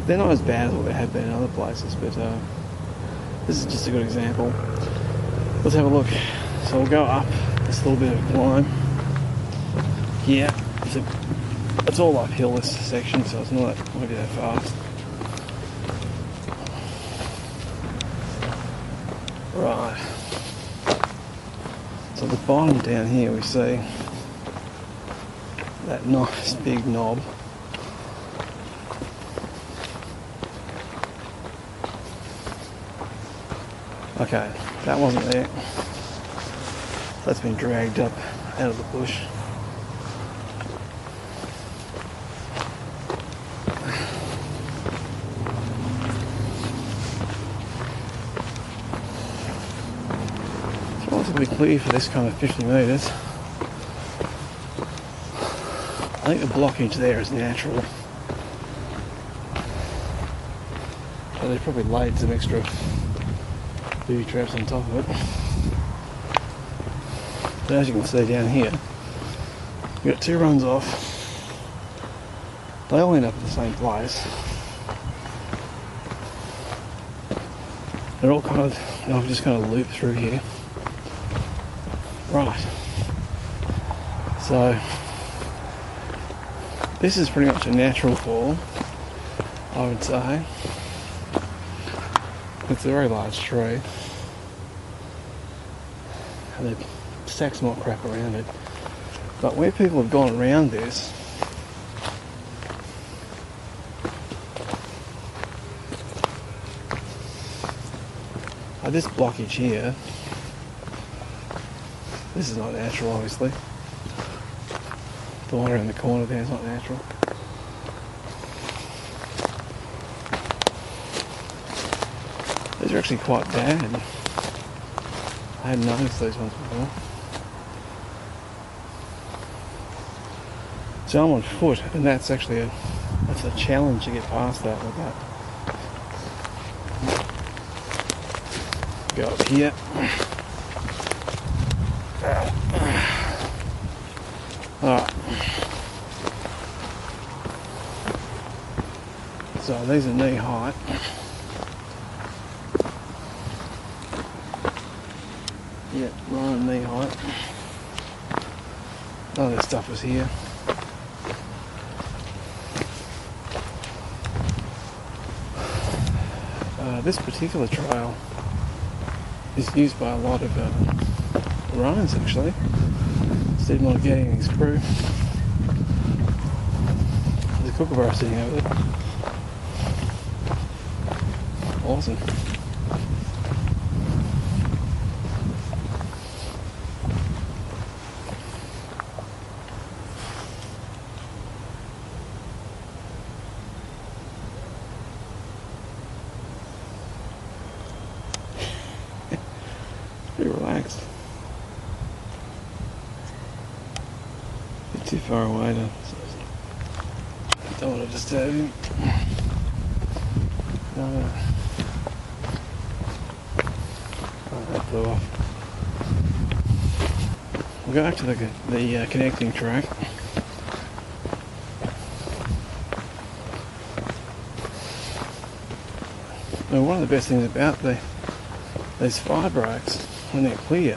they're not as bad as what they have been in other places, but this is just a good example. Let's have a look. So we'll go up this little bit of climb. Yeah, it's all uphill, this section, so it's not won't be that fast. Right. So at the bottom down here we see that nice big knob. Okay, that wasn't there. That's been dragged up out of the bush. It's relatively clear for this kind of 50 metres. I think the blockage there is natural. So they've probably laid some extra booby traps on top of it. But as you can see down here, you've got two runs off. They all end up at the same place. They're all kind of, I've just kind of looped through here. Right. So, this is pretty much a natural fall, I would say. It's a very large tree. And they've stacked some more crap around it. But where people have gone around this, this blockage here, this is not natural, obviously. The one around the corner there is not natural. These are actually quite bad. I hadn't noticed these ones before. So I'm on foot, and that's actually a challenge to get past that with that. Go up here. Alright. So these are knee height. Yeah, right on knee height. Oh, this stuff was here. This particular trail is used by a lot of runners, actually. Steve not getting his crew. There's a kookaburra sitting over there. Awesome. Pretty relaxed. Bit too far away to. Don't want to disturb him. No. Oh, that blew off. We'll go back to the connecting track. Now, one of the best things about these firebreaks, when they're clear,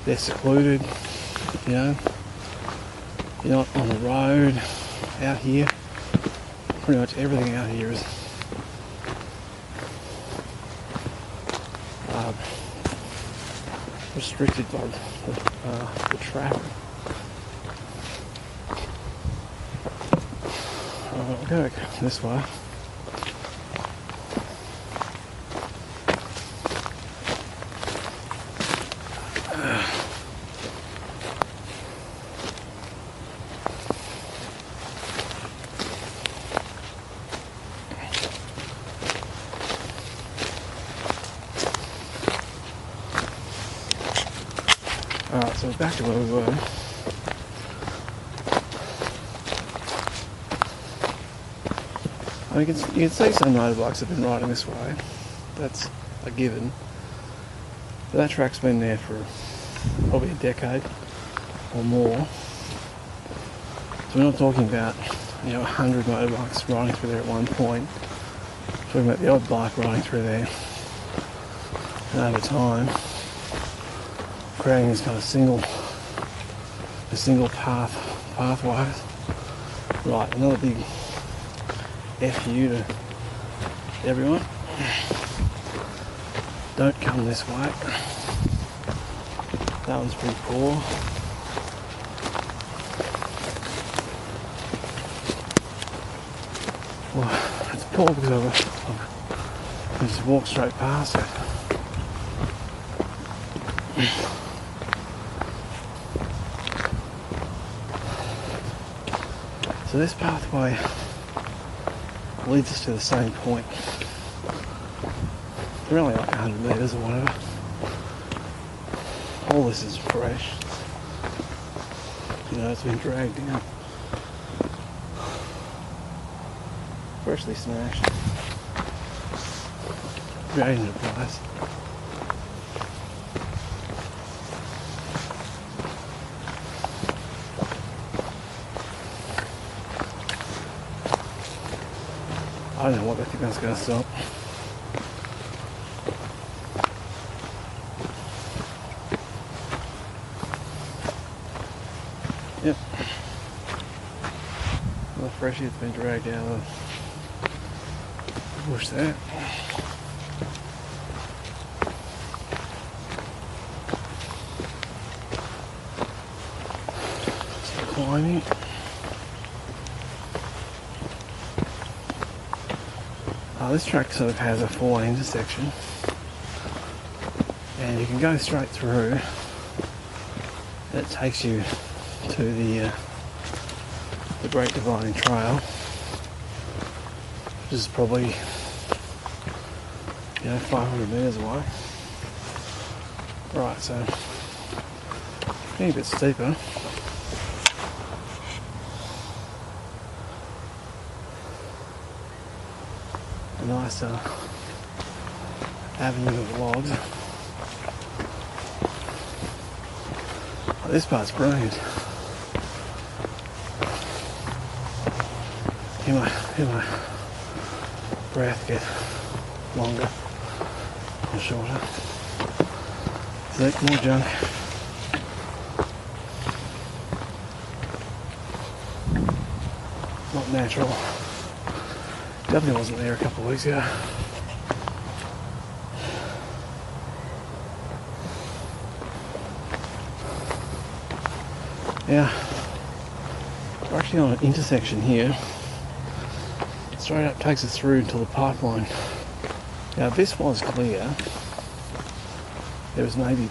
they're secluded, you know, you're not on the road, out here, pretty much everything out here is restricted by the traffic. I'll go this way. Alright, so back to where we were. You can see some motorbikes have been riding this way. That's a given. But that track's been there for probably a decade or more. So we're not talking about 100 motorbikes riding through there at one point. Talking about the odd bike riding through there. And over time, creating this kind of single pathways. Right, another big FU to everyone. Don't come this way. That one's pretty poor. Well, it's poor because I just walk straight past it. So this pathway leads us to the same point. They're only like 100 metres or whatever. All this is fresh. It's been dragged down. Freshly smashed. Dragged into place. I don't know what they think that's going to stop. Yep. Another freshie that's been dragged out of the bush there. Still climbing. This track sort of has a four-lane intersection, and you can go straight through. It takes you to the Great Dividing Trail, which is probably 500 metres away. Right, so getting a bit steeper. A nice avenue of logs. Oh, this part's brilliant. Hear my breath get longer or shorter. See, more junk. Not natural. Definitely wasn't there a couple of weeks ago. Yeah, we're actually on an intersection here. Straight up takes us through to the pipeline. Now this was clear. There was maybe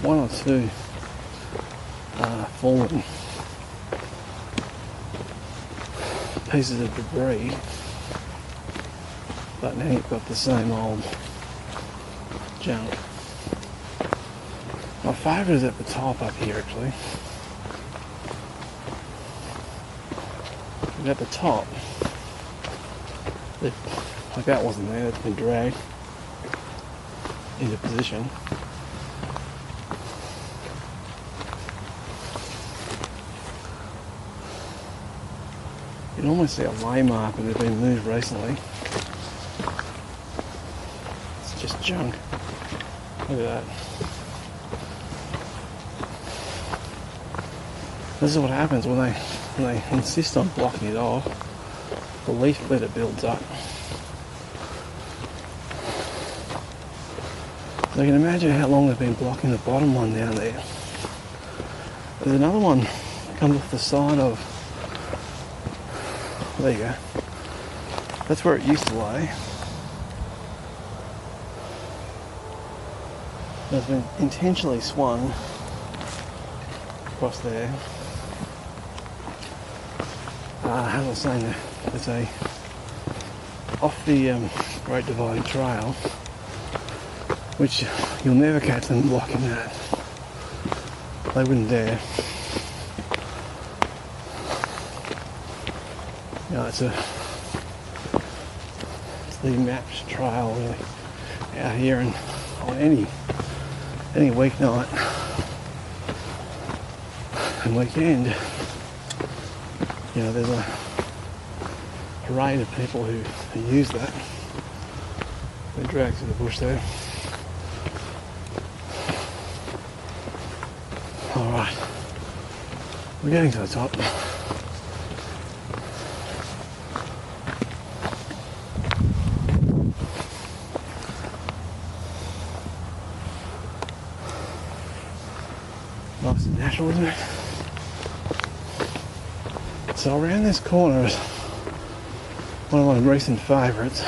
one or two fallen pieces of debris. But now you've got the same old junk. My favourite is at the top up here actually. And at the top, like that wasn't there, it's been dragged into position. You can almost see a lay mark that had been moved recently. Just junk. Look at that. This is what happens when they insist on blocking it off. The leaf litter builds up. So you can imagine how long they've been blocking the bottom one down there. There's another one that comes off the side of. There you go. That's where it used to lay. It's been intentionally swung across there. As I was saying, there's off the Great Dividing Trail, which you'll never catch them blocking that. They wouldn't dare. It's the mapped trail really out here, and on any weeknight and weekend, there's parade of people who use that. They drag through the bush there. Alright, we're getting to the top. Nice and natural, isn't it? So around this corner is one of my recent favourites.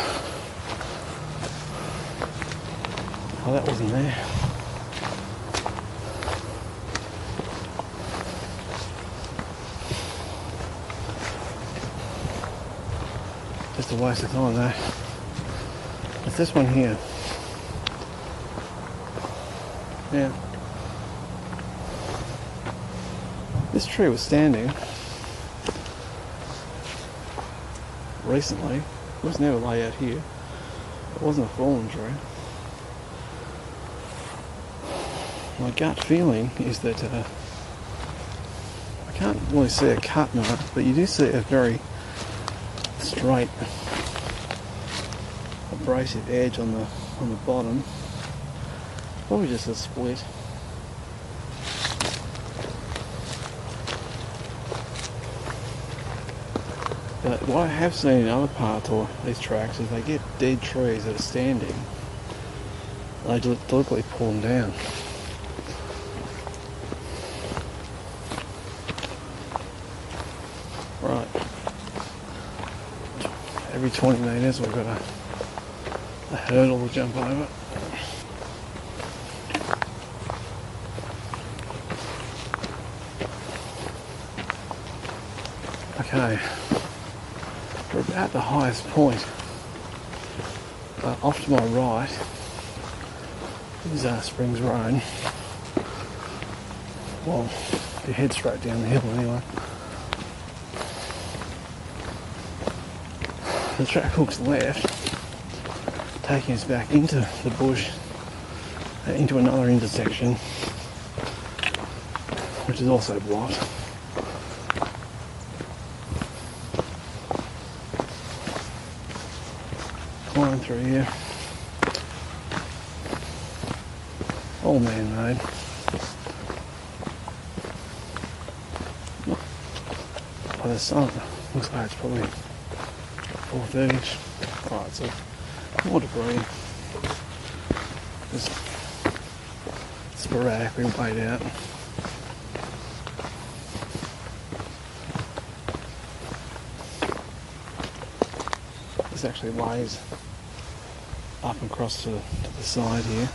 Oh, that wasn't there. Just a waste of time though. It's this one here. Yeah. This tree was standing recently. It was never laid out here. It wasn't a fallen tree. My gut feeling is that I can't really see a cut mark, but you do see a very straight abrasive edge on the bottom. Probably just a split. But what I have seen in other parts of these tracks is they get dead trees that are standing. They deliberately pull them down. Right. Every 20 metres we've got a hurdle to jump over. Okay. We're about the highest point. Off to my right is Springs Road. Well, you head straight down the hill anyway. The track hooks left, taking us back into the bush, into another intersection, which is also blocked. Climb through here. All man-made. By the sun, looks like it's probably 4:30ish. Alright, so more debris. Just sporadically laid out. This actually lays up and across to the side here.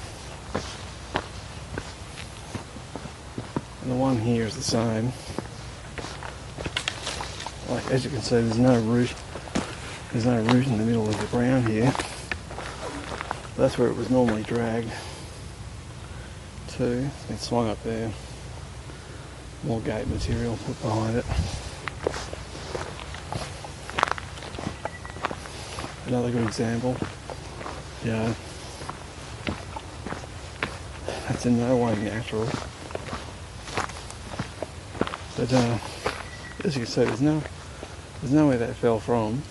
And the one here is the same. Like, as you can see, there's no root. There's no root in the middle of the ground here. That's where it was normally dragged to. It's swung up there. More gate material put behind it. Another good example. Yeah. That's in no way natural. But as you can see, there's nowhere that fell from.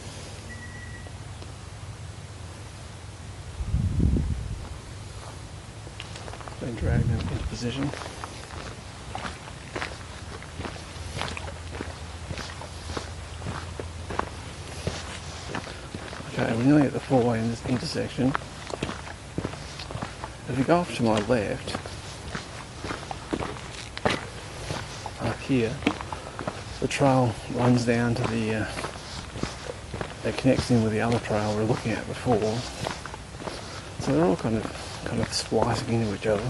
Been dragged into position. Okay, we're nearly at the four-way in this intersection. If we go off to my left, up here, the trail runs down to the, that connects in with the other trail we were looking at before. So they're all kind of splicing into each other.